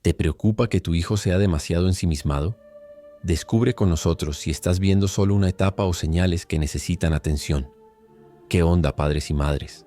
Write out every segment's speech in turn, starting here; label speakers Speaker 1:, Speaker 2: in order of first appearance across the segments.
Speaker 1: ¿Te preocupa que tu hijo sea demasiado ensimismado? Descubre con nosotros si estás viendo solo una etapa o señales que necesitan atención. ¿Qué onda, padres y madres?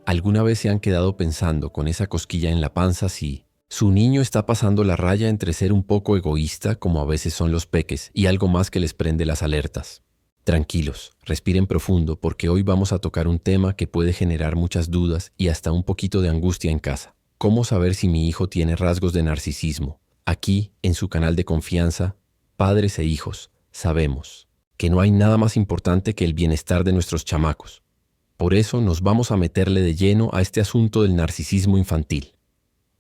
Speaker 1: ¿Alguna vez se han quedado pensando con esa cosquilla en la panza si su niño está pasando la raya entre ser un poco egoísta, como a veces son los peques, y algo más que les prende las alertas? Tranquilos, respiren profundo porque hoy vamos a tocar un tema que puede generar muchas dudas y hasta un poquito de angustia en casa. ¿Cómo saber si mi hijo tiene rasgos de narcisismo? Aquí, en su canal de confianza, Padres e Hijos, sabemos que no hay nada más importante que el bienestar de nuestros chamacos. Por eso nos vamos a meterle de lleno a este asunto del narcisismo infantil.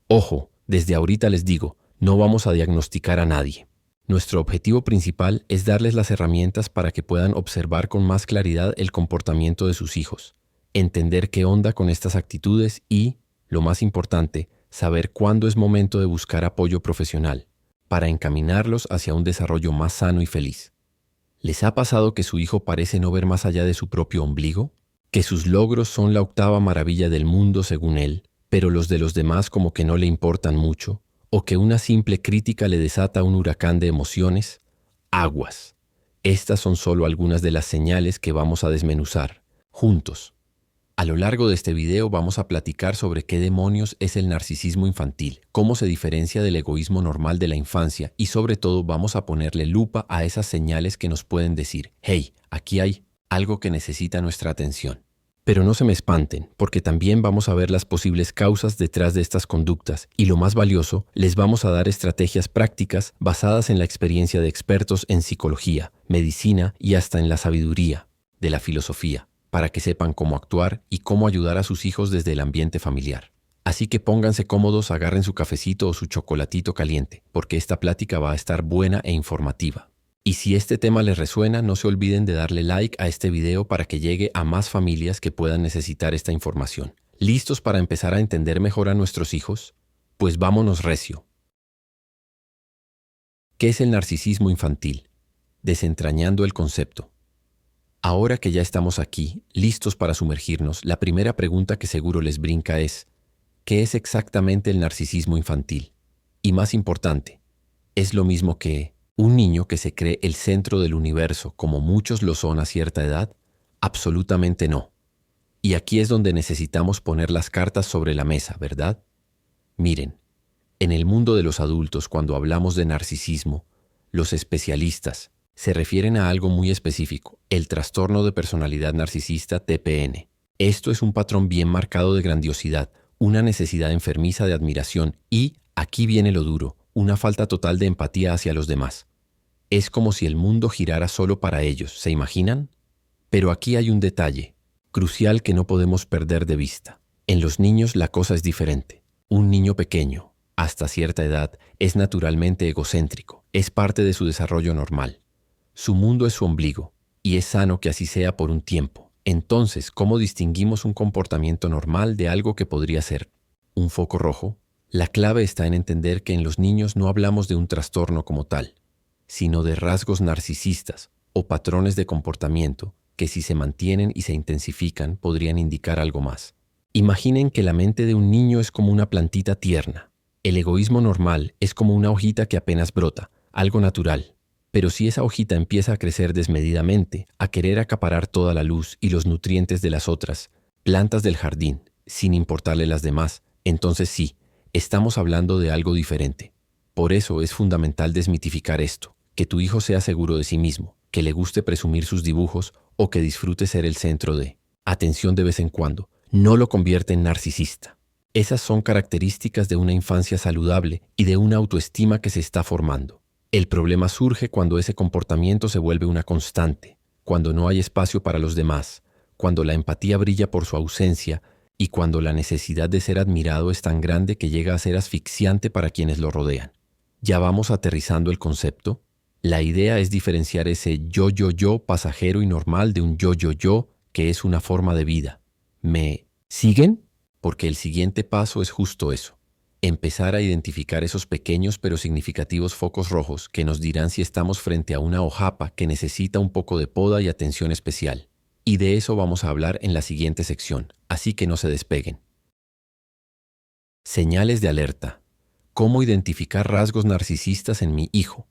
Speaker 1: Ojo, desde ahorita les digo, no vamos a diagnosticar a nadie. Nuestro objetivo principal es darles las herramientas para que puedan observar con más claridad el comportamiento de sus hijos, entender qué onda con estas actitudes y, lo más importante, saber cuándo es momento de buscar apoyo profesional, para encaminarlos hacia un desarrollo más sano y feliz. ¿Les ha pasado que su hijo parece no ver más allá de su propio ombligo? ¿Que sus logros son la octava maravilla del mundo según él, pero los de los demás como que no le importan mucho? ¿O que una simple crítica le desata un huracán de emociones? Aguas. Estas son solo algunas de las señales que vamos a desmenuzar, juntos. A lo largo de este video vamos a platicar sobre qué demonios es el narcisismo infantil, cómo se diferencia del egoísmo normal de la infancia y sobre todo vamos a ponerle lupa a esas señales que nos pueden decir, hey, aquí hay algo que necesita nuestra atención. Pero no se me espanten, porque también vamos a ver las posibles causas detrás de estas conductas y lo más valioso, les vamos a dar estrategias prácticas basadas en la experiencia de expertos en psicología, medicina y hasta en la sabiduría de la filosofía, para que sepan cómo actuar y cómo ayudar a sus hijos desde el ambiente familiar. Así que pónganse cómodos, agarren su cafecito o su chocolatito caliente, porque esta plática va a estar buena e informativa. Y si este tema les resuena, no se olviden de darle like a este video para que llegue a más familias que puedan necesitar esta información. ¿Listos para empezar a entender mejor a nuestros hijos? Pues vámonos recio. ¿Qué es el narcisismo infantil? Desentrañando el concepto. Ahora que ya estamos aquí, listos para sumergirnos, la primera pregunta que seguro les brinca es, ¿qué es exactamente el narcisismo infantil? Y más importante, ¿es lo mismo que un niño que se cree el centro del universo, como muchos lo son a cierta edad? Absolutamente no. Y aquí es donde necesitamos poner las cartas sobre la mesa, ¿verdad? Miren, en el mundo de los adultos, cuando hablamos de narcisismo, los especialistas se refieren a algo muy específico, el trastorno de personalidad narcisista TPN. Esto es un patrón bien marcado de grandiosidad, una necesidad enfermiza de admiración y, aquí viene lo duro, una falta total de empatía hacia los demás. Es como si el mundo girara solo para ellos, ¿se imaginan? Pero aquí hay un detalle crucial que no podemos perder de vista. En los niños la cosa es diferente. Un niño pequeño, hasta cierta edad, es naturalmente egocéntrico, es parte de su desarrollo normal. Su mundo es su ombligo, y es sano que así sea por un tiempo. Entonces, ¿cómo distinguimos un comportamiento normal de algo que podría ser un foco rojo? La clave está en entender que en los niños no hablamos de un trastorno como tal, sino de rasgos narcisistas o patrones de comportamiento que si se mantienen y se intensifican podrían indicar algo más. Imaginen que la mente de un niño es como una plantita tierna. El egoísmo normal es como una hojita que apenas brota, algo natural. Pero si esa hojita empieza a crecer desmedidamente, a querer acaparar toda la luz y los nutrientes de las otras plantas del jardín, sin importarle las demás, entonces sí, estamos hablando de algo diferente. Por eso es fundamental desmitificar esto, que tu hijo sea seguro de sí mismo, que le guste presumir sus dibujos o que disfrute ser el centro de atención de vez en cuando, no lo convierte en narcisista. Esas son características de una infancia saludable y de una autoestima que se está formando. El problema surge cuando ese comportamiento se vuelve una constante, cuando no hay espacio para los demás, cuando la empatía brilla por su ausencia y cuando la necesidad de ser admirado es tan grande que llega a ser asfixiante para quienes lo rodean. ¿Ya vamos aterrizando el concepto? La idea es diferenciar ese yo pasajero y normal de un yo que es una forma de vida. ¿Me siguen? Porque el siguiente paso es justo eso. Empezar a identificar esos pequeños pero significativos focos rojos que nos dirán si estamos frente a una hojapa que necesita un poco de poda y atención especial. Y de eso vamos a hablar en la siguiente sección, así que no se despeguen. Señales de alerta. ¿Cómo identificar rasgos narcisistas en mi hijo?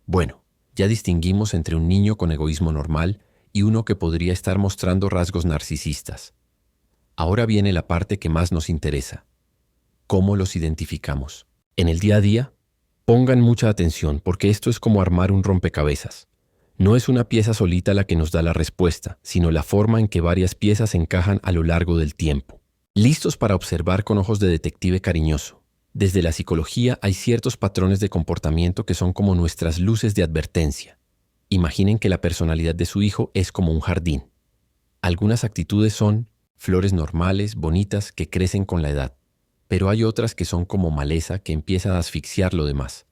Speaker 1: Bueno, ya distinguimos entre un niño con egoísmo normal y uno que podría estar mostrando rasgos narcisistas. Ahora viene la parte que más nos interesa. ¿Cómo los identificamos? En el día a día, pongan mucha atención porque esto es como armar un rompecabezas. No es una pieza solita la que nos da la respuesta, sino la forma en que varias piezas encajan a lo largo del tiempo. Listos para observar con ojos de detective cariñoso. Desde la psicología hay ciertos patrones de comportamiento que son como nuestras luces de advertencia. Imaginen que la personalidad de su hijo es como un jardín. Algunas actitudes son flores normales, bonitas, que crecen con la edad. Pero hay otras que son como maleza que empiezan a asfixiar lo demás.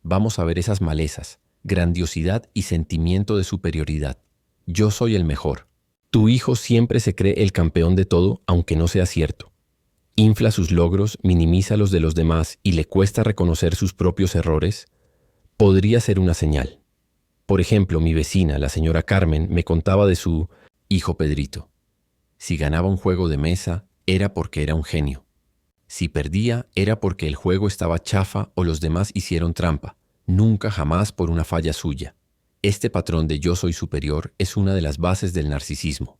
Speaker 1: Vamos a ver esas malezas, grandiosidad y sentimiento de superioridad. Yo soy el mejor. Tu hijo siempre se cree el campeón de todo, aunque no sea cierto. Infla sus logros, minimiza los de los demás y le cuesta reconocer sus propios errores. Podría ser una señal. Por ejemplo, mi vecina, la señora Carmen, me contaba de su hijo Pedrito. Si ganaba un juego de mesa, era porque era un genio. Si perdía, era porque el juego estaba chafa o los demás hicieron trampa, nunca jamás por una falla suya. Este patrón de yo soy superior es una de las bases del narcisismo.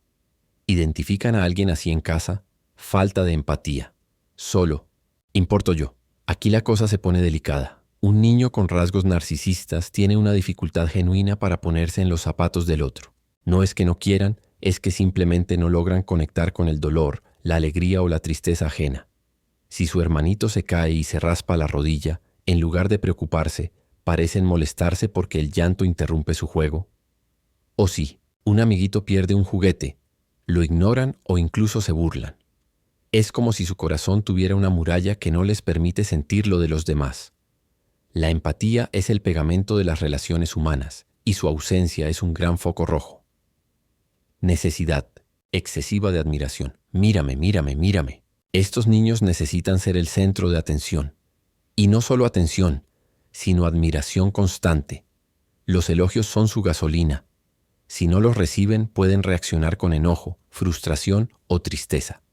Speaker 1: ¿Identifican a alguien así en casa? Falta de empatía. Solo, importo yo. Aquí la cosa se pone delicada. Un niño con rasgos narcisistas tiene una dificultad genuina para ponerse en los zapatos del otro. No es que no quieran, es que simplemente no logran conectar con el dolor, la alegría o la tristeza ajena. Si su hermanito se cae y se raspa la rodilla, en lugar de preocuparse, parecen molestarse porque el llanto interrumpe su juego. O si un amiguito pierde un juguete, lo ignoran o incluso se burlan. Es como si su corazón tuviera una muralla que no les permite sentir lo de los demás. La empatía es el pegamento de las relaciones humanas y su ausencia es un gran foco rojo. Necesidad excesiva de admiración. Mírame, mírame, mírame. Estos niños necesitan ser el centro de atención. Y no solo atención, sino admiración constante. Los elogios son su gasolina. Si no los reciben, pueden reaccionar con enojo, frustración o tristeza.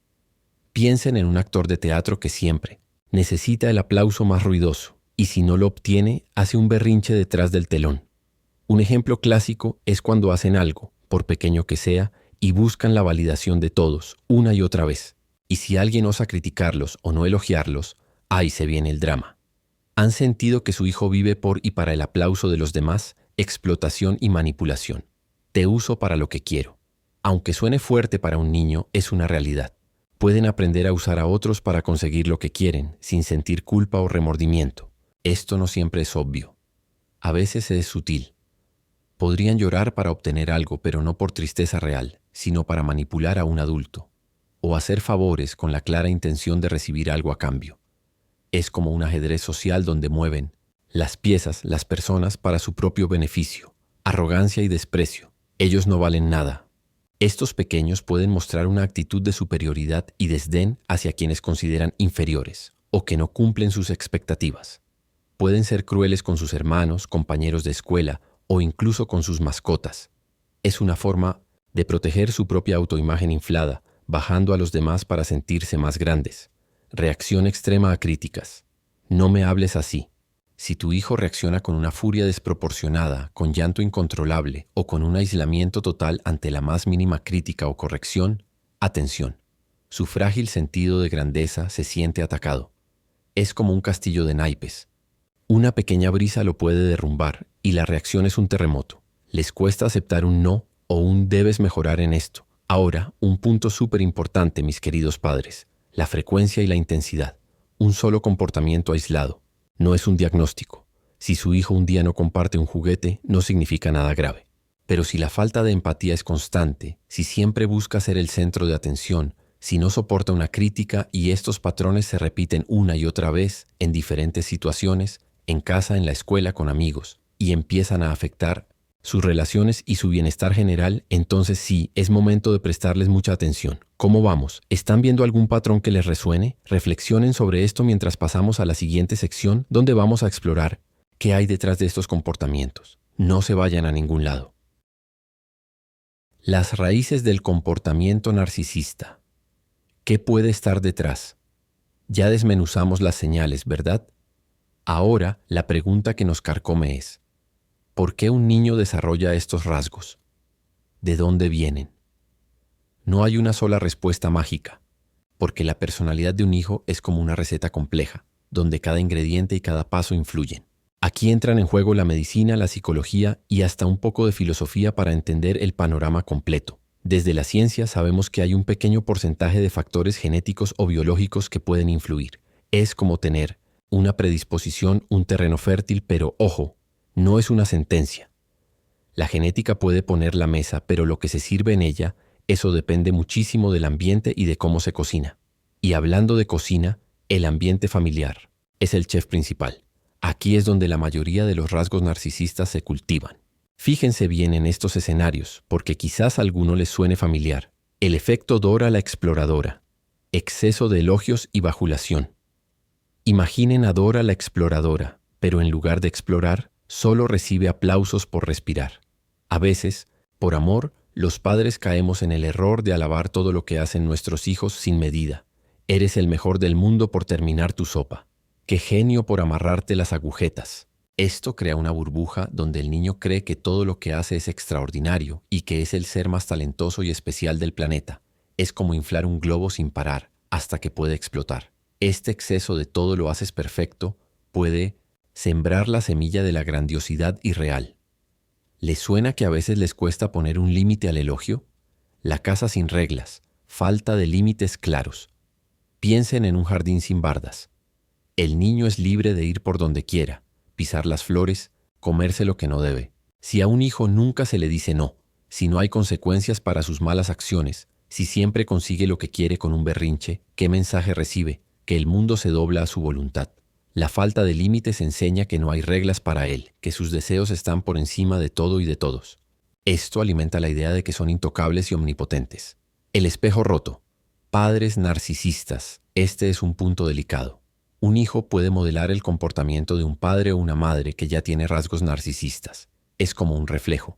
Speaker 1: Piensen en un actor de teatro que siempre necesita el aplauso más ruidoso y si no lo obtiene, hace un berrinche detrás del telón. Un ejemplo clásico es cuando hacen algo, por pequeño que sea, y buscan la validación de todos, una y otra vez. Y si alguien osa criticarlos o no elogiarlos, ahí se viene el drama. ¿Han sentido que su hijo vive por y para el aplauso de los demás? Explotación y manipulación. Te uso para lo que quiero. Aunque suene fuerte para un niño, es una realidad. Pueden aprender a usar a otros para conseguir lo que quieren, sin sentir culpa o remordimiento. Esto no siempre es obvio. A veces es sutil. Podrían llorar para obtener algo, pero no por tristeza real, sino para manipular a un adulto. O hacer favores con la clara intención de recibir algo a cambio. Es como un ajedrez social donde mueven las piezas, las personas para su propio beneficio, arrogancia y desprecio. Ellos no valen nada. Estos pequeños pueden mostrar una actitud de superioridad y desdén hacia quienes consideran inferiores o que no cumplen sus expectativas. Pueden ser crueles con sus hermanos, compañeros de escuela o incluso con sus mascotas. Es una forma de proteger su propia autoimagen inflada, bajando a los demás para sentirse más grandes. Reacción extrema a críticas. No me hables así. Si tu hijo reacciona con una furia desproporcionada, con llanto incontrolable o con un aislamiento total ante la más mínima crítica o corrección, atención. Su frágil sentido de grandeza se siente atacado. Es como un castillo de naipes. Una pequeña brisa lo puede derrumbar y la reacción es un terremoto. Les cuesta aceptar un no o un debes mejorar en esto. Ahora, un punto súper importante, mis queridos padres. La frecuencia y la intensidad. Un solo comportamiento aislado. No es un diagnóstico. Si su hijo un día no comparte un juguete, no significa nada grave. Pero si la falta de empatía es constante, si siempre busca ser el centro de atención, si no soporta una crítica y estos patrones se repiten una y otra vez en diferentes situaciones, en casa, en la escuela, con amigos, y empiezan a afectar sus relaciones y su bienestar general, entonces sí, es momento de prestarles mucha atención. ¿Cómo vamos? ¿Están viendo algún patrón que les resuene? Reflexionen sobre esto mientras pasamos a la siguiente sección, donde vamos a explorar qué hay detrás de estos comportamientos. No se vayan a ningún lado. Las raíces del comportamiento narcisista. ¿Qué puede estar detrás? Ya desmenuzamos las señales, ¿verdad? Ahora, la pregunta que nos carcome es, ¿por qué un niño desarrolla estos rasgos? ¿De dónde vienen? No hay una sola respuesta mágica, porque la personalidad de un hijo es como una receta compleja, donde cada ingrediente y cada paso influyen. Aquí entran en juego la medicina, la psicología y hasta un poco de filosofía para entender el panorama completo. Desde la ciencia sabemos que hay un pequeño porcentaje de factores genéticos o biológicos que pueden influir. Es como tener una predisposición, un terreno fértil, pero ojo, no es una sentencia. La genética puede poner la mesa, pero lo que se sirve en ella, eso depende muchísimo del ambiente y de cómo se cocina. Y hablando de cocina, el ambiente familiar es el chef principal. Aquí es donde la mayoría de los rasgos narcisistas se cultivan. Fíjense bien en estos escenarios, porque quizás a alguno les suene familiar. El efecto Dora la exploradora. Exceso de elogios y bajulación. Imaginen a Dora la exploradora, pero en lugar de explorar, solo recibe aplausos por respirar. A veces, por amor, los padres caemos en el error de alabar todo lo que hacen nuestros hijos sin medida. Eres el mejor del mundo por terminar tu sopa. ¡Qué genio por amarrarte las agujetas! Esto crea una burbuja donde el niño cree que todo lo que hace es extraordinario y que es el ser más talentoso y especial del planeta. Es como inflar un globo sin parar, hasta que puede explotar. Este exceso de todo lo haces perfecto puede sembrar la semilla de la grandiosidad irreal. ¿Les suena que a veces les cuesta poner un límite al elogio? La casa sin reglas, falta de límites claros. Piensen en un jardín sin bardas. El niño es libre de ir por donde quiera, pisar las flores, comerse lo que no debe. Si a un hijo nunca se le dice no, si no hay consecuencias para sus malas acciones, si siempre consigue lo que quiere con un berrinche, ¿qué mensaje recibe? Que el mundo se dobla a su voluntad. La falta de límites enseña que no hay reglas para él, que sus deseos están por encima de todo y de todos. Esto alimenta la idea de que son intocables y omnipotentes. El espejo roto. Padres narcisistas. Este es un punto delicado. Un hijo puede modelar el comportamiento de un padre o una madre que ya tiene rasgos narcisistas. Es como un reflejo.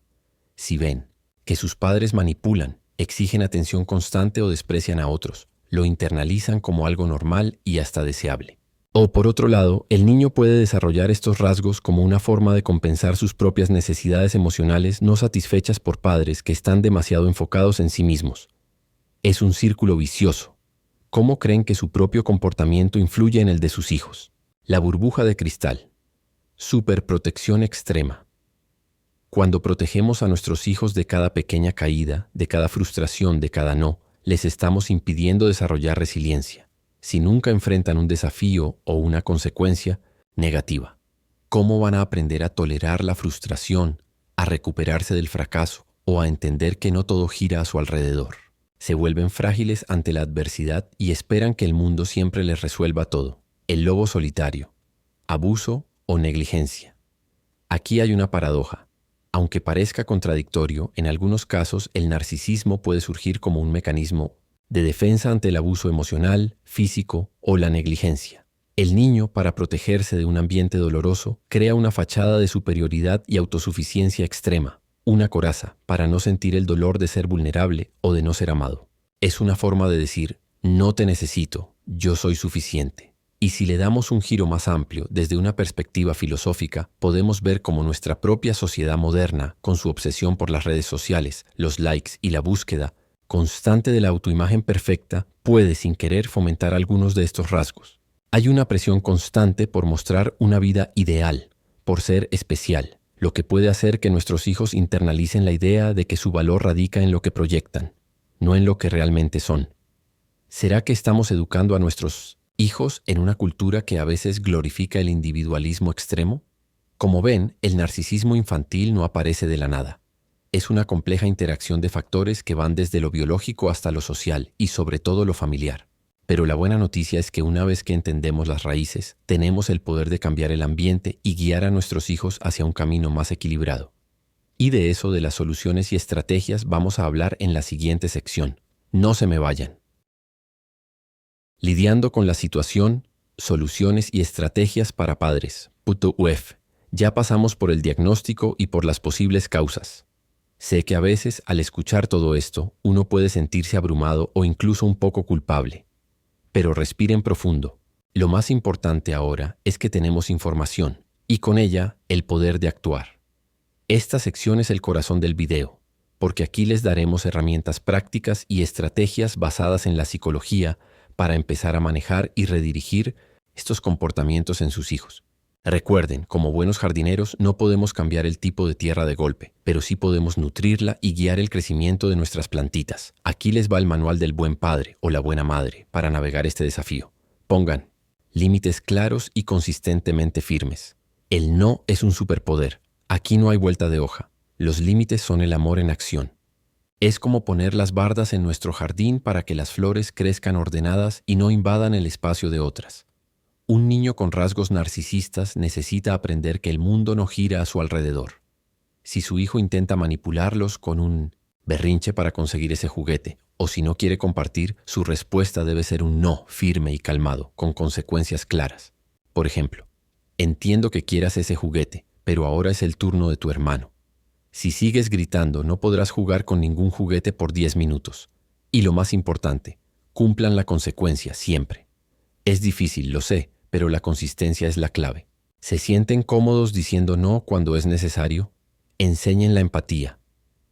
Speaker 1: Si ven que sus padres manipulan, exigen atención constante o desprecian a otros, lo internalizan como algo normal y hasta deseable. O por otro lado, el niño puede desarrollar estos rasgos como una forma de compensar sus propias necesidades emocionales no satisfechas por padres que están demasiado enfocados en sí mismos. Es un círculo vicioso. ¿Cómo creen que su propio comportamiento influye en el de sus hijos? La burbuja de cristal. Superprotección extrema. Cuando protegemos a nuestros hijos de cada pequeña caída, de cada frustración, de cada no, les estamos impidiendo desarrollar resiliencia. Si nunca enfrentan un desafío o una consecuencia negativa, ¿cómo van a aprender a tolerar la frustración, a recuperarse del fracaso o a entender que no todo gira a su alrededor? Se vuelven frágiles ante la adversidad y esperan que el mundo siempre les resuelva todo. El lobo solitario, abuso o negligencia. Aquí hay una paradoja. Aunque parezca contradictorio, en algunos casos el narcisismo puede surgir como un mecanismo de defensa ante el abuso emocional, físico o la negligencia. El niño, para protegerse de un ambiente doloroso, crea una fachada de superioridad y autosuficiencia extrema, una coraza para no sentir el dolor de ser vulnerable o de no ser amado. Es una forma de decir, no te necesito, yo soy suficiente. Y si le damos un giro más amplio desde una perspectiva filosófica, podemos ver cómo nuestra propia sociedad moderna, con su obsesión por las redes sociales, los likes y la búsqueda constante de la autoimagen perfecta, puede sin querer fomentar algunos de estos rasgos. Hay una presión constante por mostrar una vida ideal, por ser especial, lo que puede hacer que nuestros hijos internalicen la idea de que su valor radica en lo que proyectan, no en lo que realmente son. ¿Será que estamos educando a nuestros hijos en una cultura que a veces glorifica el individualismo extremo? Como ven, el narcisismo infantil no aparece de la nada. Es una compleja interacción de factores que van desde lo biológico hasta lo social y sobre todo lo familiar. Pero la buena noticia es que una vez que entendemos las raíces, tenemos el poder de cambiar el ambiente y guiar a nuestros hijos hacia un camino más equilibrado. Y de eso, de las soluciones y estrategias, vamos a hablar en la siguiente sección. No se me vayan. Lidiando con la situación, soluciones y estrategias para padres. /UF. Ya pasamos por el diagnóstico y por las posibles causas. Sé que a veces, al escuchar todo esto, uno puede sentirse abrumado o incluso un poco culpable. Pero respiren profundo. Lo más importante ahora es que tenemos información y con ella el poder de actuar. Esta sección es el corazón del video, porque aquí les daremos herramientas prácticas y estrategias basadas en la psicología para empezar a manejar y redirigir estos comportamientos en sus hijos. Recuerden, como buenos jardineros no podemos cambiar el tipo de tierra de golpe, pero sí podemos nutrirla y guiar el crecimiento de nuestras plantitas. Aquí les va el manual del buen padre o la buena madre para navegar este desafío. Pongan límites claros y consistentemente firmes. El no es un superpoder. Aquí no hay vuelta de hoja. Los límites son el amor en acción. Es como poner las bardas en nuestro jardín para que las flores crezcan ordenadas y no invadan el espacio de otras. Un niño con rasgos narcisistas necesita aprender que el mundo no gira a su alrededor. Si su hijo intenta manipularlos con un berrinche para conseguir ese juguete, o si no quiere compartir, su respuesta debe ser un no firme y calmado, con consecuencias claras. Por ejemplo, entiendo que quieras ese juguete, pero ahora es el turno de tu hermano. Si sigues gritando, no podrás jugar con ningún juguete por 10 minutos. Y lo más importante, cumplan la consecuencia siempre. Es difícil, lo sé, pero la consistencia es la clave. ¿Se sienten cómodos diciendo no cuando es necesario? Enseñen la empatía.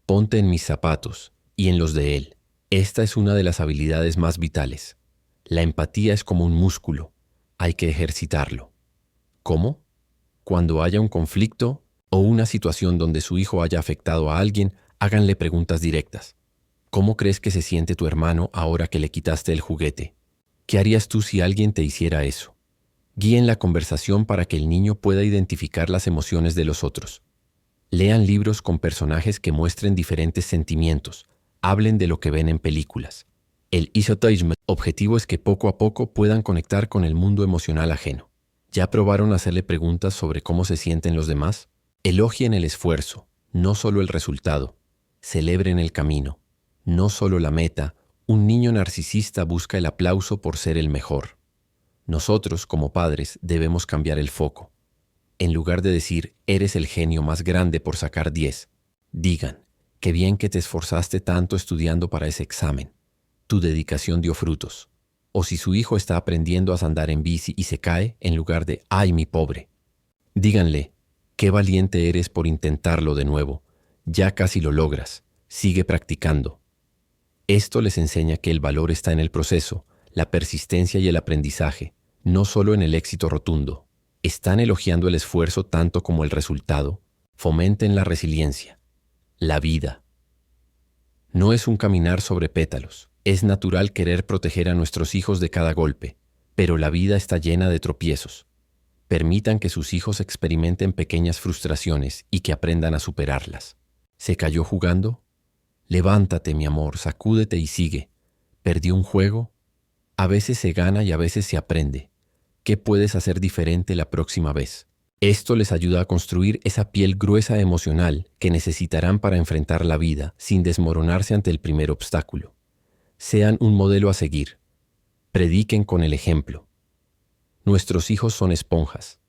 Speaker 1: Ponte en mis zapatos y en los de él. Esta es una de las habilidades más vitales. La empatía es como un músculo. Hay que ejercitarlo. ¿Cómo? Cuando haya un conflicto o una situación donde su hijo haya afectado a alguien, háganle preguntas directas. ¿Cómo crees que se siente tu hermano ahora que le quitaste el juguete? ¿Qué harías tú si alguien te hiciera eso? Guíen la conversación para que el niño pueda identificar las emociones de los otros. Lean libros con personajes que muestren diferentes sentimientos. Hablen de lo que ven en películas. El objetivo es que poco a poco puedan conectar con el mundo emocional ajeno. ¿Ya probaron hacerle preguntas sobre cómo se sienten los demás? Elogien el esfuerzo, no solo el resultado. Celebren el camino, no solo la meta. Un niño narcisista busca el aplauso por ser el mejor. Nosotros, como padres, debemos cambiar el foco. En lugar de decir, eres el genio más grande por sacar 10, digan, qué bien que te esforzaste tanto estudiando para ese examen. Tu dedicación dio frutos. O si su hijo está aprendiendo a andar en bici y se cae, en lugar de, ay, mi pobre. Díganle, qué valiente eres por intentarlo de nuevo. Ya casi lo logras. Sigue practicando. Esto les enseña que el valor está en el proceso, la persistencia y el aprendizaje, no solo en el éxito rotundo. ¿Están elogiando el esfuerzo tanto como el resultado? Fomenten la resiliencia. La vida. No es un caminar sobre pétalos. Es natural querer proteger a nuestros hijos de cada golpe, pero la vida está llena de tropiezos. Permitan que sus hijos experimenten pequeñas frustraciones y que aprendan a superarlas. ¿Se cayó jugando? Levántate, mi amor, sacúdete y sigue. ¿Perdió un juego? A veces se gana y a veces se aprende. ¿Qué puedes hacer diferente la próxima vez? Esto les ayuda a construir esa piel gruesa emocional que necesitarán para enfrentar la vida sin desmoronarse ante el primer obstáculo. Sean un modelo a seguir. Prediquen con el ejemplo. Nuestros hijos son esponjas.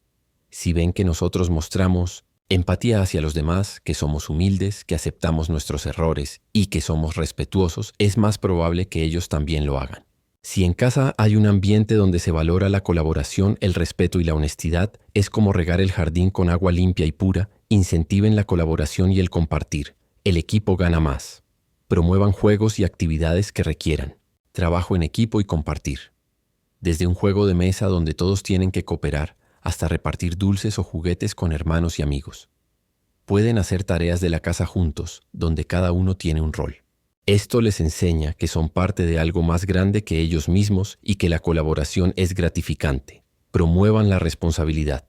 Speaker 1: Si ven que nosotros mostramos empatía hacia los demás, que somos humildes, que aceptamos nuestros errores y que somos respetuosos, es más probable que ellos también lo hagan. Si en casa hay un ambiente donde se valora la colaboración, el respeto y la honestidad, es como regar el jardín con agua limpia y pura. Incentiven la colaboración y el compartir. El equipo gana más. Promuevan juegos y actividades que requieran trabajo en equipo y compartir. Desde un juego de mesa donde todos tienen que cooperar, hasta repartir dulces o juguetes con hermanos y amigos. Pueden hacer tareas de la casa juntos, donde cada uno tiene un rol. Esto les enseña que son parte de algo más grande que ellos mismos y que la colaboración es gratificante. Promuevan la responsabilidad.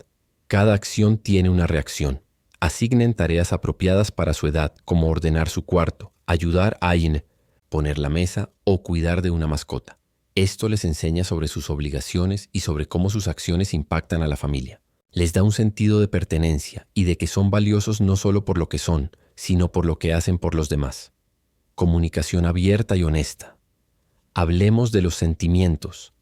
Speaker 1: Cada acción tiene una reacción. Asignen tareas apropiadas para su edad, como ordenar su cuarto, ayudar a poner la mesa o cuidar de una mascota. Esto les enseña sobre sus obligaciones y sobre cómo sus acciones impactan a la familia. Les da un sentido de pertenencia y de que son valiosos no solo por lo que son, sino por lo que hacen por los demás. Comunicación abierta y honesta. Hablemos de los sentimientos.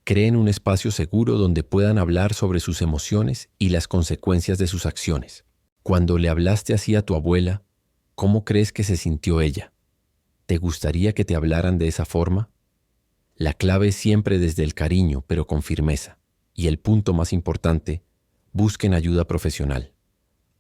Speaker 1: Creen un espacio seguro donde puedan hablar sobre sus emociones y las consecuencias de sus acciones. Cuando le hablaste así a tu abuela, ¿cómo crees que se sintió ella? ¿Te gustaría que te hablaran de esa forma? La clave es siempre desde el cariño, pero con firmeza. Y el punto más importante, busquen ayuda profesional.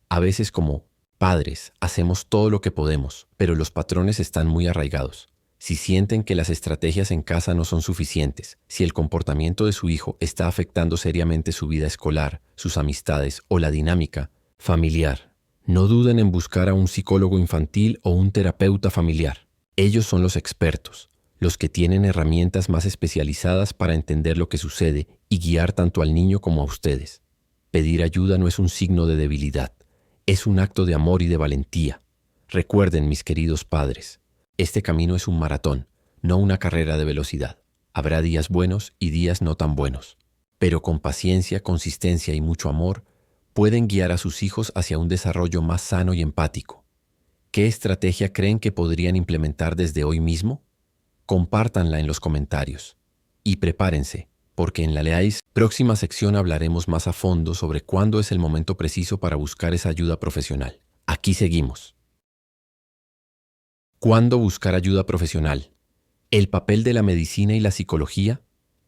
Speaker 1: A veces como padres hacemos todo lo que podemos, pero los patrones están muy arraigados. Si sienten que las estrategias en casa no son suficientes, si el comportamiento de su hijo está afectando seriamente su vida escolar, sus amistades o la dinámica familiar, no duden en buscar a un psicólogo infantil o un terapeuta familiar. Ellos son los expertos, los que tienen herramientas más especializadas para entender lo que sucede y guiar tanto al niño como a ustedes. Pedir ayuda no es un signo de debilidad, es un acto de amor y de valentía. Recuerden, mis queridos padres, este camino es un maratón, no una carrera de velocidad. Habrá días buenos y días no tan buenos, pero con paciencia, consistencia y mucho amor, pueden guiar a sus hijos hacia un desarrollo más sano y empático. ¿Qué estrategia creen que podrían implementar desde hoy mismo? Compártanla en los comentarios. Y prepárense, porque en la próxima sección hablaremos más a fondo sobre cuándo es el momento preciso para buscar esa ayuda profesional. Aquí seguimos. ¿Cuándo buscar ayuda profesional? ¿El papel de la medicina y la psicología?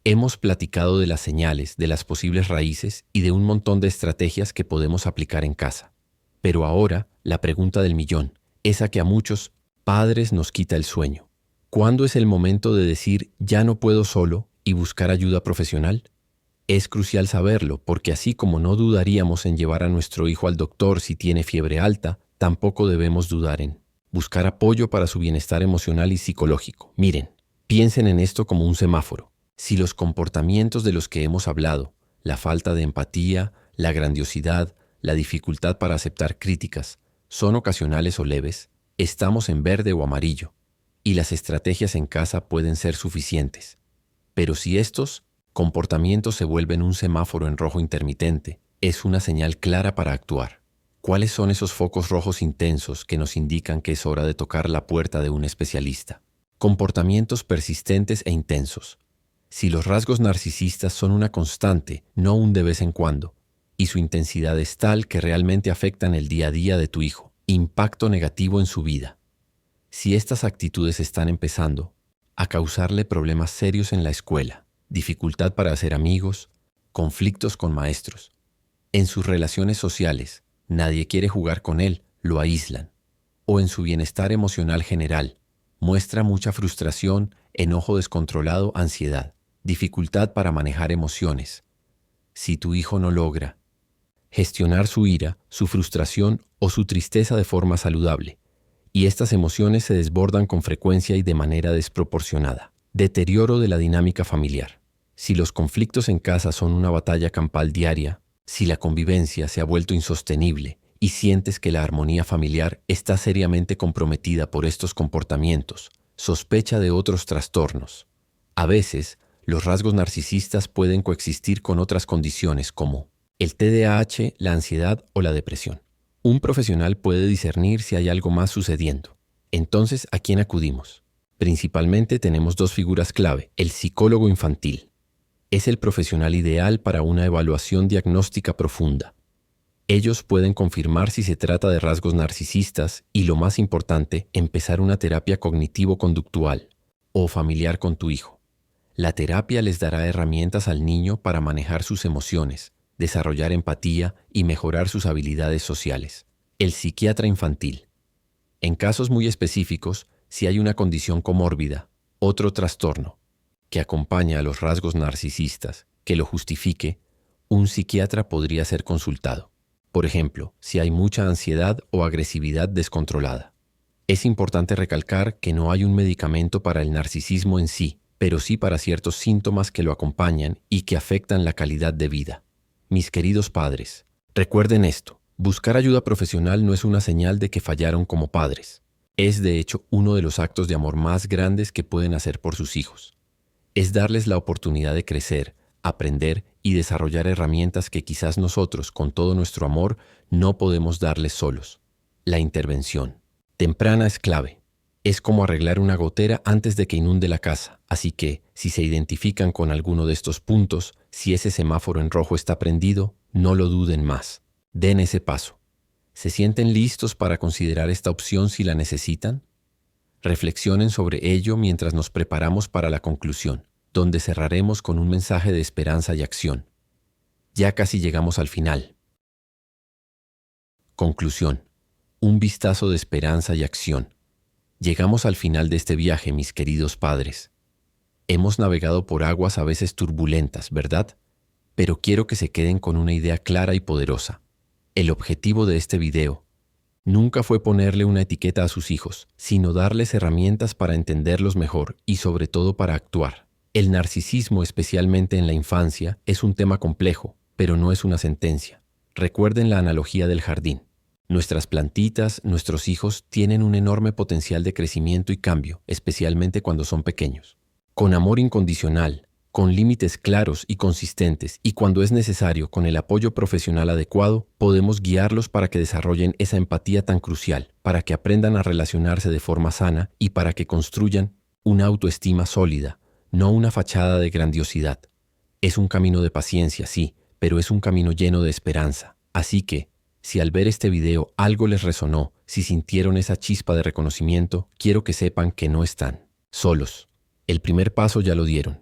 Speaker 1: Hemos platicado de las señales, de las posibles raíces y de un montón de estrategias que podemos aplicar en casa. Pero ahora, la pregunta del millón, esa que a muchos padres nos quita el sueño. ¿Cuándo es el momento de decir ya no puedo solo y buscar ayuda profesional? Es crucial saberlo porque así como no dudaríamos en llevar a nuestro hijo al doctor si tiene fiebre alta, tampoco debemos dudar en buscar apoyo para su bienestar emocional y psicológico. Miren, piensen en esto como un semáforo. Si los comportamientos de los que hemos hablado, la falta de empatía, la grandiosidad, la dificultad para aceptar críticas, son ocasionales o leves, estamos en verde o amarillo, y las estrategias en casa pueden ser suficientes. Pero si estos comportamientos se vuelven un semáforo en rojo intermitente, es una señal clara para actuar. ¿Cuáles son esos focos rojos intensos que nos indican que es hora de tocar la puerta de un especialista? Comportamientos persistentes e intensos. Si los rasgos narcisistas son una constante, no un de vez en cuando, y su intensidad es tal que realmente afectan el día a día de tu hijo, impacto negativo en su vida. Si estas actitudes están empezando a causarle problemas serios en la escuela, dificultad para hacer amigos, conflictos con maestros, en sus relaciones sociales, nadie quiere jugar con él, lo aíslan, o en su bienestar emocional general, muestra mucha frustración, enojo descontrolado, ansiedad, dificultad para manejar emociones. Si tu hijo no logra gestionar su ira, su frustración o su tristeza de forma saludable, y estas emociones se desbordan con frecuencia y de manera desproporcionada. Deterioro de la dinámica familiar. Si los conflictos en casa son una batalla campal diaria, si la convivencia se ha vuelto insostenible y sientes que la armonía familiar está seriamente comprometida por estos comportamientos, sospecha de otros trastornos. A veces, los rasgos narcisistas pueden coexistir con otras condiciones como el TDAH, la ansiedad o la depresión. Un profesional puede discernir si hay algo más sucediendo. Entonces, ¿a quién acudimos? Principalmente tenemos dos figuras clave: el psicólogo infantil. Es el profesional ideal para una evaluación diagnóstica profunda. Ellos pueden confirmar si se trata de rasgos narcisistas y, lo más importante, empezar una terapia cognitivo-conductual o familiar con tu hijo. La terapia les dará herramientas al niño para manejar sus emociones, desarrollar empatía y mejorar sus habilidades sociales. El psiquiatra infantil. En casos muy específicos, si hay una condición comórbida, otro trastorno, que acompaña a los rasgos narcisistas, que lo justifique, un psiquiatra podría ser consultado. Por ejemplo, si hay mucha ansiedad o agresividad descontrolada. Es importante recalcar que no hay un medicamento para el narcisismo en sí, pero sí para ciertos síntomas que lo acompañan y que afectan la calidad de vida. Mis queridos padres, recuerden esto: buscar ayuda profesional no es una señal de que fallaron como padres. Es de hecho uno de los actos de amor más grandes que pueden hacer por sus hijos. Es darles la oportunidad de crecer, aprender y desarrollar herramientas que quizás nosotros, con todo nuestro amor, no podemos darles solos. La intervención temprana es clave. Es como arreglar una gotera antes de que inunde la casa. Así que, si se identifican con alguno de estos puntos, si ese semáforo en rojo está prendido, no lo duden más. Den ese paso. ¿Se sienten listos para considerar esta opción si la necesitan? Reflexionen sobre ello mientras nos preparamos para la conclusión. donde cerraremos con un mensaje de esperanza y acción. Ya casi llegamos al final. Conclusión. Un vistazo de esperanza y acción. Llegamos al final de este viaje, mis queridos padres. Hemos navegado por aguas a veces turbulentas, ¿verdad? Pero quiero que se queden con una idea clara y poderosa. El objetivo de este video nunca fue ponerle una etiqueta a sus hijos, sino darles herramientas para entenderlos mejor y sobre todo para actuar. El narcisismo, especialmente en la infancia, es un tema complejo, pero no es una sentencia. Recuerden la analogía del jardín. Nuestras plantitas, nuestros hijos, tienen un enorme potencial de crecimiento y cambio, especialmente cuando son pequeños. Con amor incondicional, con límites claros y consistentes, y cuando es necesario, con el apoyo profesional adecuado, podemos guiarlos para que desarrollen esa empatía tan crucial, para que aprendan a relacionarse de forma sana y para que construyan una autoestima sólida, no una fachada de grandiosidad. Es un camino de paciencia, sí, pero es un camino lleno de esperanza. Así que, si al ver este video algo les resonó, si sintieron esa chispa de reconocimiento, quiero que sepan que no están solos. El primer paso ya lo dieron.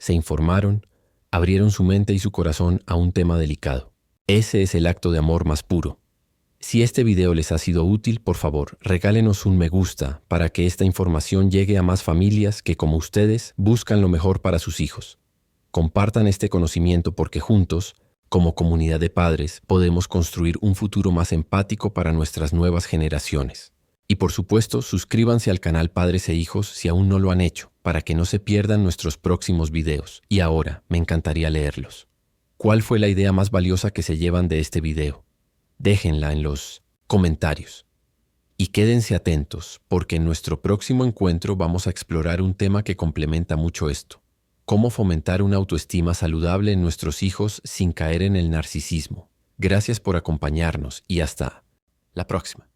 Speaker 1: Se informaron, abrieron su mente y su corazón a un tema delicado. Ese es el acto de amor más puro. Si este video les ha sido útil, por favor, regálenos un me gusta para que esta información llegue a más familias que, como ustedes, buscan lo mejor para sus hijos. Compartan este conocimiento porque juntos, como comunidad de padres, podemos construir un futuro más empático para nuestras nuevas generaciones. Y por supuesto, suscríbanse al canal Padres e Hijos si aún no lo han hecho, para que no se pierdan nuestros próximos videos. Y ahora, me encantaría leerlos. ¿Cuál fue la idea más valiosa que se llevan de este video? Déjenla en los comentarios. Y quédense atentos, porque en nuestro próximo encuentro vamos a explorar un tema que complementa mucho esto. Cómo fomentar una autoestima saludable en nuestros hijos sin caer en el narcisismo. Gracias por acompañarnos y hasta la próxima.